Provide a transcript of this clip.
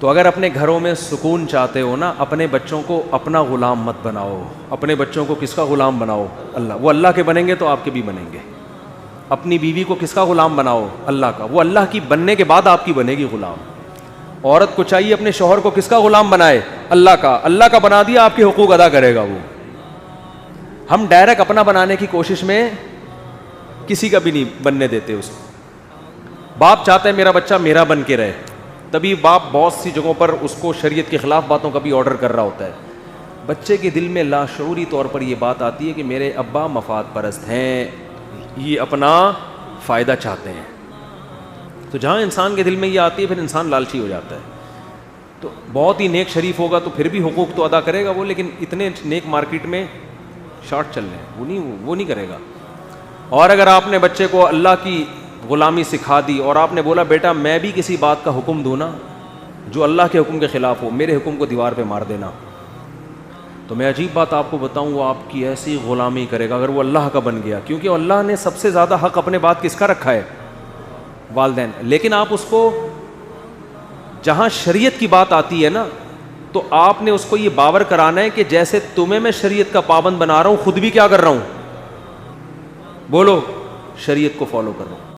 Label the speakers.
Speaker 1: تو اگر اپنے گھروں میں سکون چاہتے ہو نا، اپنے بچوں کو اپنا غلام مت بناؤ. اپنے بچوں کو کس کا غلام بناؤ؟ اللہ. وہ اللہ کے بنیں گے تو آپ کے بھی بنیں گے. اپنی بیوی کو کس کا غلام بناؤ؟ اللہ کا. وہ اللہ کی بننے کے بعد آپ کی بنے گی غلام. عورت کو چاہیے اپنے شوہر کو کس کا غلام بنائے؟ اللہ کا. اللہ کا بنا دیا، آپ کے حقوق ادا کرے گا وہ. ہم ڈائریکٹ اپنا بنانے کی کوشش میں کسی کا بھی نہیں بننے دیتے اس کو. باپ چاہتا ہے میرا بچہ میرا بن کے رہے، تبھی باپ بہت سی جگہوں پر اس کو شریعت کے خلاف باتوں کا بھی آرڈر کر رہا ہوتا ہے. بچے کے دل میں لاشعوری طور پر یہ بات آتی ہے کہ میرے ابا مفاد پرست ہیں، یہ اپنا فائدہ چاہتے ہیں. تو جہاں انسان کے دل میں یہ آتی ہے پھر انسان لالچی ہو جاتا ہے. تو بہت ہی نیک شریف ہوگا تو پھر بھی حقوق تو ادا کرے گا وہ، لیکن اتنے نیک مارکیٹ میں شارٹ چل رہے ہیں وہ نہیں کرے گا. اور اگر آپ نے بچے کو اللہ کی غلامی سکھا دی اور آپ نے بولا بیٹا میں بھی کسی بات کا حکم دوں نا جو اللہ کے حکم کے خلاف ہو، میرے حکم کو دیوار پہ مار دینا، تو میں عجیب بات آپ کو بتاؤں، وہ آپ کی ایسی غلامی کرے گا اگر وہ اللہ کا بن گیا. کیونکہ اللہ نے سب سے زیادہ حق اپنے بات کس کا رکھا ہے؟ والدین. لیکن آپ اس کو جہاں شریعت کی بات آتی ہے نا تو آپ نے اس کو یہ باور کرانا ہے کہ جیسے تمہیں میں شریعت کا پابند بنا رہا ہوں، خود بھی کیا کر رہا ہوں؟ بولو، شریعت کو فالو کر رہا ہوں.